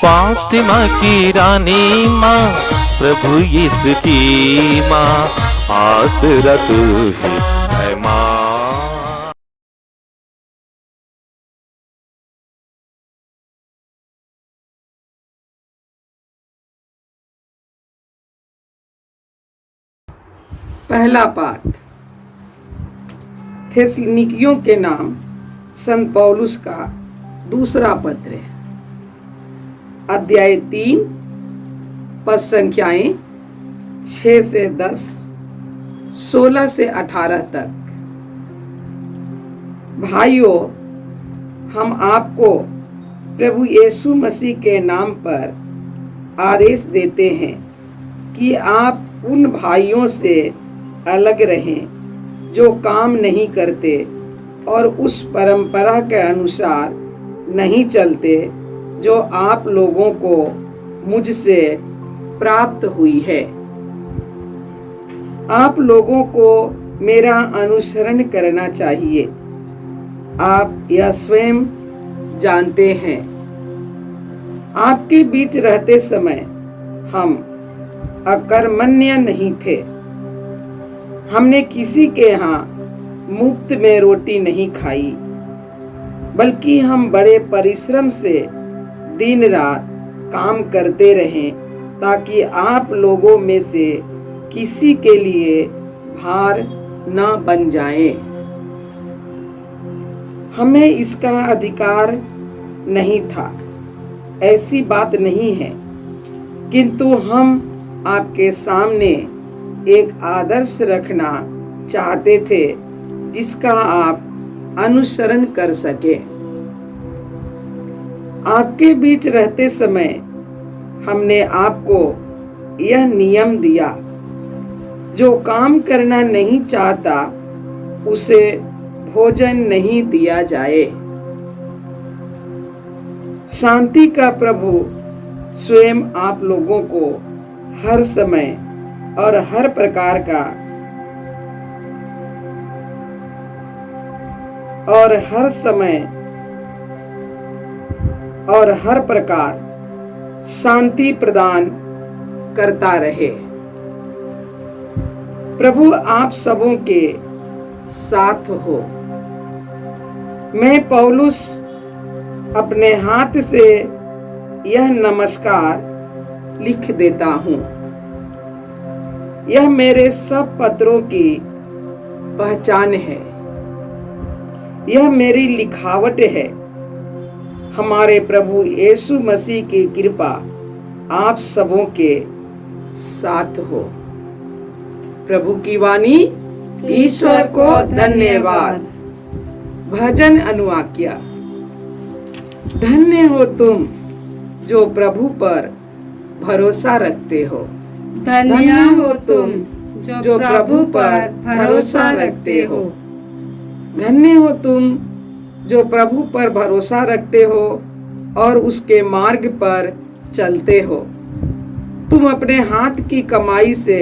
फातिमा की रानी माँ, प्रभु यीशु की माँ, आसरा तू ही है माँ। पहला पाठ थेसलुनीकियों के नाम संत पौलुस का दूसरा पत्र, अध्याय 3, पद संख्याएं 6 से 10, 16 से 18 तक। भाइयों, हम आपको प्रभु यीशु मसीह के नाम पर आदेश देते हैं कि आप उन भाइयों से अलग रहें जो काम नहीं करते और उस परंपरा के अनुसार नहीं चलते जो आप लोगों को मुझसे प्राप्त हुई है। आप लोगों को मेरा अनुसरण करना चाहिए। आप यह स्वयं जानते हैं। आपके बीच रहते समय हम अकर्मण्य नहीं थे। हमने किसी के यहाँ मुफ्त में रोटी नहीं खाई, बल्कि हम बड़े परिश्रम से दिन रात काम करते रहें ताकि आप लोगों में से किसी के लिए भार न बन जाए। हमें इसका अधिकार नहीं था, ऐसी बात नहीं है, किंतु हम आपके सामने एक आदर्श रखना चाहते थे जिसका आप अनुसरण कर सके। आपके बीच रहते समय हमने आपको यह नियम दिया, जो काम करना नहीं चाहता उसे भोजन नहीं दिया जाए। शांति का प्रभु स्वयं आप लोगों को हर समय और हर प्रकार शांति प्रदान करता रहे। प्रभु आप सबों के साथ हो। मैं पौलुस अपने हाथ से यह नमस्कार लिख देता हूँ। यह मेरे सब पत्रों की पहचान है। यह मेरी लिखावट है। हमारे प्रभु यीशु मसीह की कृपा आप सबों के साथ हो। प्रभु की वाणी। ईश्वर को धन्यवाद। भजन अनुवाक्य। धन्य हो तुम जो प्रभु पर भरोसा रखते हो। धन्य हो तुम जो प्रभु पर भरोसा रखते हो। धन्य हो तुम जो प्रभु पर भरोसा रखते हो और उसके मार्ग पर चलते हो। तुम अपने हाथ की कमाई से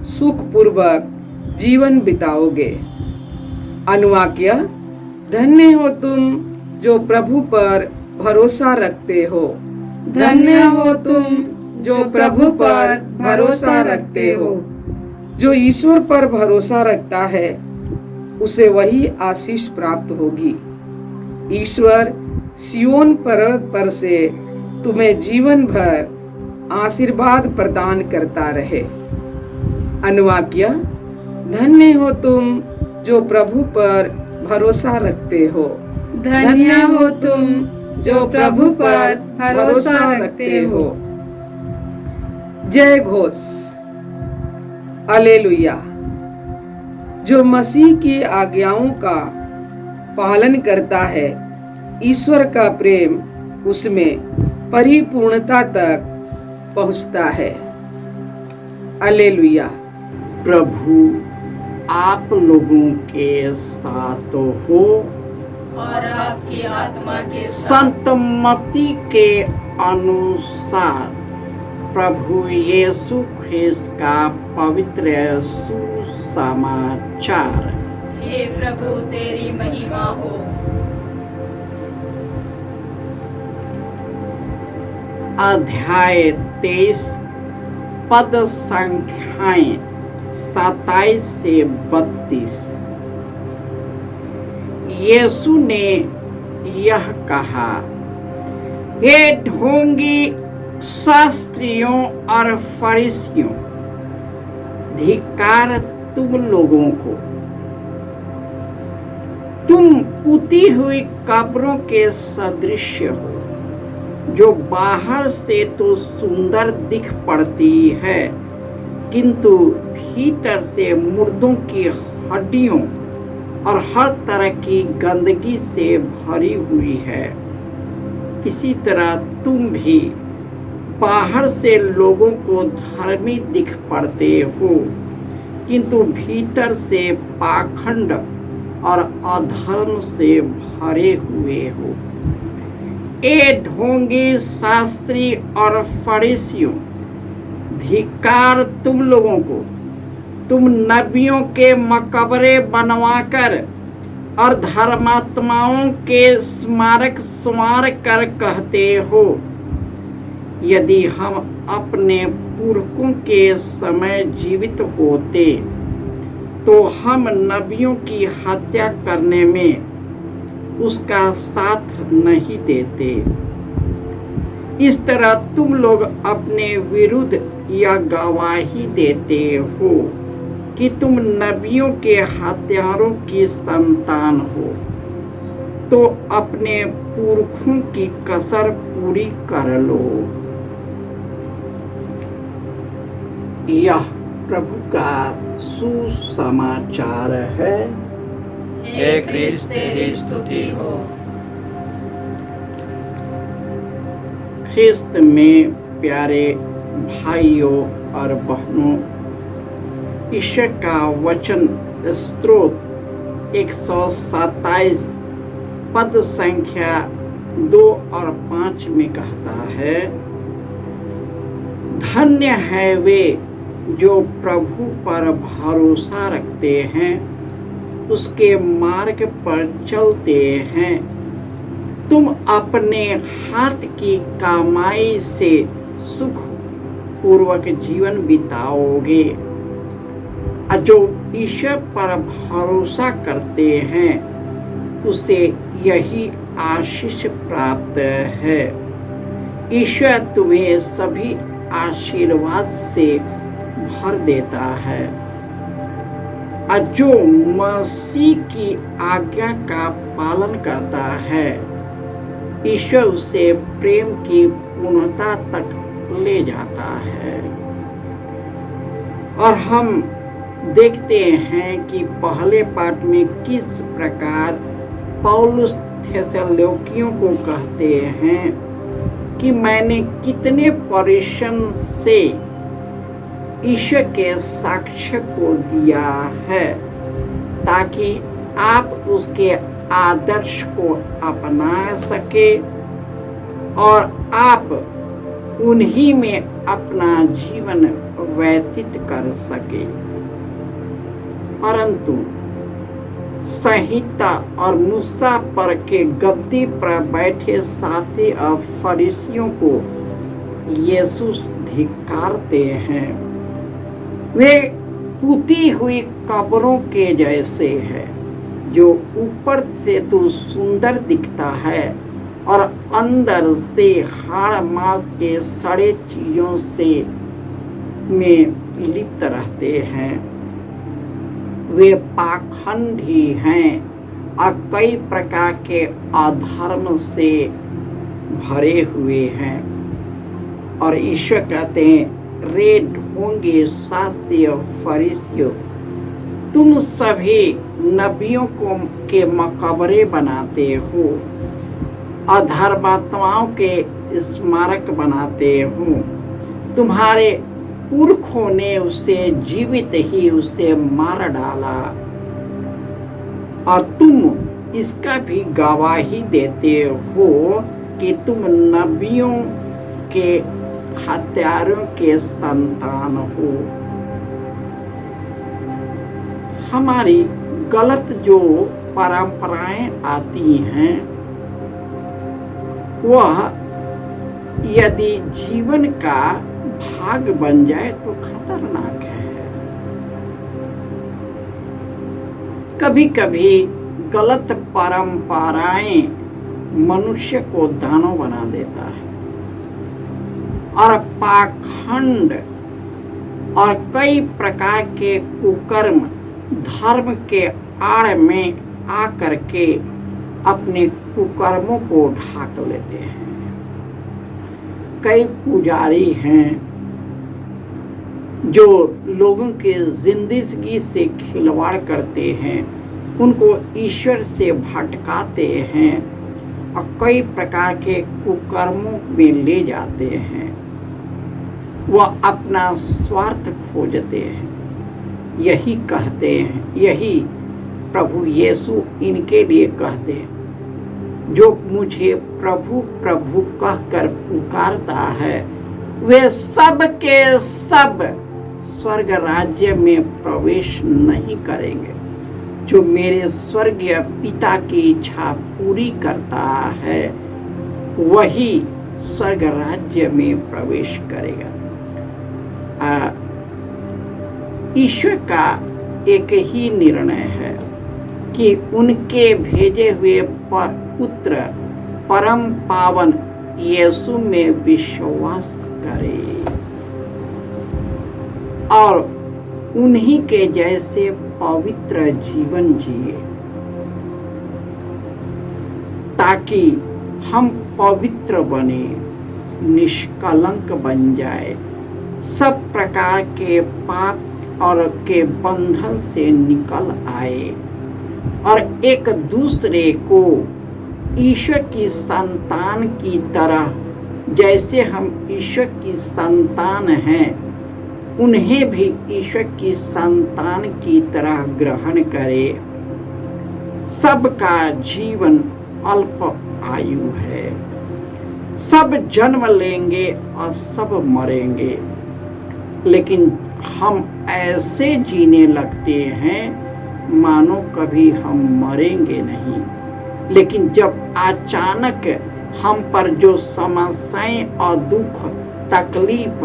सुखपूर्वक जीवन बिताओगे। अनुवाक्य। धन्य हो तुम जो प्रभु पर भरोसा रखते हो। धन्य हो तुम जो प्रभु पर भरोसा रखते हो। जो ईश्वर पर भरोसा रखता है उसे वही आशीष प्राप्त होगी। ईश्वर सियोन पर्वत पर से तुम्हें जीवन भर आशीर्वाद प्रदान करता रहे। अनुवाक्य। धन्य हो तुम जो प्रभु पर भरोसा रखते हो। धन्य हो तुम जो प्रभु पर भरोसा रखते हो। जय घोष। हालेलुया। जो मसीह की आज्ञाओं का पालन करता है, ईश्वर का प्रेम उसमें परिपूर्णता तक पहुंचता है। हालेलुया। प्रभु आप लोगों के साथ हो और आपकी आत्मा के साथ। संत मत्ती के अनुसार प्रभु यीशु ख्रिस्त का पवित्र सुसमाचार। हे प्रभु तेरी महिमा हो। अध्याय 23 पद संख्याएं 27 से 32। यीशु ने यह कहा, हे ढोंगी शास्त्रियों और फरीसियों, धिक्कार तुम लोगों को, तुम पुती हुई कब्रों के सदृश हो, जो बाहर से तो सुंदर दिख पड़ती है, किंतु भीतर से मुर्दों की हड्डियों और हर तरह की गंदगी से भरी हुई है। इसी तरह तुम भी बाहर से लोगों को धर्मी दिख पड़ते हो, किंतु भीतर से पाखंड और अधर्म से भरे हुए हो। ए ढोंगी शास्त्री और फरीसियों, धिक्कार तुम लोगों को, तुम नबियों के मकबरे बनवाकर और धर्मात्माओं के स्मारक संवार कर कहते हो, यदि हम अपने पुरखों के समय जीवित होते तो हम नबियों की हत्या करने में उसका साथ नहीं देते। इस तरह तुम लोग अपने विरुद्ध यह गवाही देते हो कि तुम नबियों के हत्यारों की संतान हो, तो अपने पुरखों की कसर पूरी कर लो। यह प्रभु का सुसमाचार है। हे क्रिस्त तेरी स्तुति हो। ख्रिस्त में प्यारे भाइयों और बहनों, ईश्वर का वचन स्त्रोत 127 पद संख्या 2 और 5 में कहता है, धन्य है वे जो प्रभु पर भरोसा रखते हैं, उसके मार्ग पर चलते हैं। तुम अपने हाथ की कमाई से सुख पूर्वक जीवन बिताओगे। जो ईश्वर पर भरोसा करते हैं उसे यही आशीष प्राप्त है। ईश्वर तुम्हें सभी आशीर्वाद से भर देता है। जो मसीह की आज्ञा का पालन करता है, ईश्वर उसे प्रेम की पूर्णता तक ले जाता है। और हम देखते हैं कि पहले पाठ में किस प्रकार पौलुस थिस्सलुनीकियों को कहते हैं कि मैंने कितने परिश्रम से ईश्वर के साक्ष्य को दिया है, ताकि आप उसके आदर्श को अपना सके और आप उन्हीं में अपना जीवन व्यतीत कर सके। परंतु संहिता और मूसा पर के गद्दी पर बैठे साथी और फरीसियों को यीशु धिक्कारते हैं। वे पुती हुई कब्रों के जैसे है, जो ऊपर से तो सुंदर दिखता है और अंदर से हाड़ मांस के सड़े चीजों से में लिप्त रहते हैं। वे पाखंडी हैं और कई प्रकार के अधर्म से भरे हुए हैं। और ईश्वर कहते हैं, रे ढोंगे शास्त्री और फरीसियों, तुम सभी नबियों को के मकबरे बनाते हो, अधर्मात्माओं के स्मारक बनाते हो। तुम्हारे पुरखों ने उसे जीवित ही उसे मार डाला, और तुम इसका भी गवाही देते हो कि तुम नबियों के हत्यारों के संतान हो। हमारी गलत जो परंपराएं आती हैं, वह यदि जीवन का भाग बन जाए तो खतरनाक है। कभी कभी गलत परंपराएं मनुष्य को दानव बना देता है और पाखंड और कई प्रकार के कुकर्म धर्म के आड़ में आकर के अपने कुकर्मों को ढाक लेते हैं। कई पुजारी हैं जो लोगों के जिंदगी से खिलवाड़ करते हैं, उनको ईश्वर से भटकाते हैं और कई प्रकार के कुकर्मों में ले जाते हैं। वह अपना स्वार्थ खोजते हैं। यही कहते हैं, यही प्रभु यीशु इनके लिए कहते हैं, जो मुझे प्रभु प्रभु कहकर पुकारता है वे सब के सब स्वर्ग राज्य में प्रवेश नहीं करेंगे। जो मेरे स्वर्गीय पिता की इच्छा पूरी करता है वही स्वर्ग राज्य में प्रवेश करेगा। ईश्वर का एक ही निर्णय है कि उनके भेजे हुए पुत्र परम पावन यीशु में विश्वास करे और उन्हीं के जैसे पवित्र जीवन जिए, ताकि हम पवित्र बने, निष्कलंक बन जाए, सब प्रकार के पाप और के बंधन से निकल आए और एक दूसरे को ईश्वर की संतान की तरह, जैसे हम ईश्वर की संतान हैं, उन्हें भी ईश्वर की संतान की तरह ग्रहण करे। सबका जीवन अल्प आयु है, सब जन्म लेंगे और सब मरेंगे, लेकिन हम ऐसे जीने लगते हैं मानो कभी हम मरेंगे नहीं। लेकिन जब अचानक हम पर जो समस्याएं और दुख, तकलीफ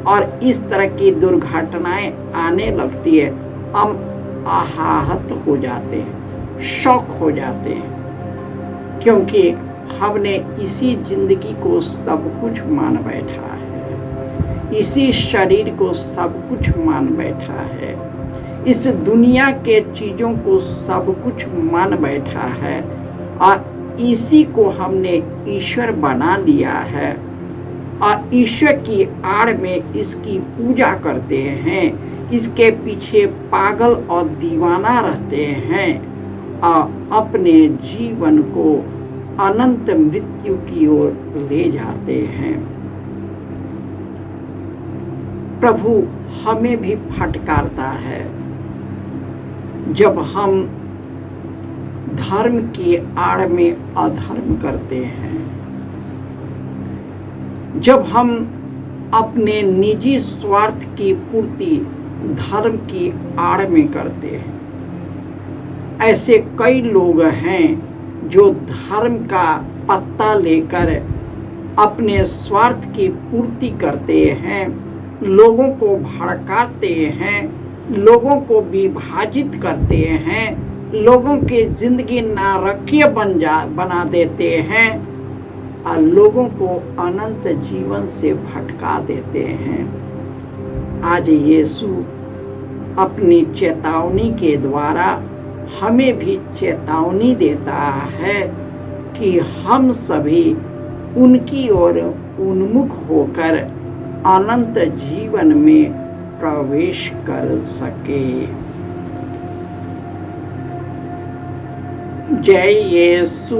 और इस तरह की दुर्घटनाएं आने लगती है, हम आहत हो जाते हैं, शौक हो जाते हैं, क्योंकि हमने इसी जिंदगी को सब कुछ मान बैठा है, इसी शरीर को सब कुछ मान बैठा है, इस दुनिया के चीज़ों को सब कुछ मान बैठा है और इसी को हमने ईश्वर बना लिया है और ईश्वर की आड़ में इसकी पूजा करते हैं, इसके पीछे पागल और दीवाना रहते हैं और अपने जीवन को अनंत मृत्यु की ओर ले जाते हैं। प्रभु हमें भी फटकारता है जब हम धर्म की आड़ में अधर्म करते हैं, जब हम अपने निजी स्वार्थ की पूर्ति धर्म की आड़ में करते हैं। ऐसे कई लोग हैं जो धर्म का पत्ता लेकर अपने स्वार्थ की पूर्ति करते हैं, लोगों को भड़काते हैं, लोगों को विभाजित करते हैं, लोगों की जिंदगी नारकीय बना देते हैं और लोगों को अनंत जीवन से भटका देते हैं। आज यीशु अपनी चेतावनी के द्वारा हमें भी चेतावनी देता है कि हम सभी उनकी ओर उन्मुख होकर अनंत जीवन में प्रवेश कर सके। जय यीशु।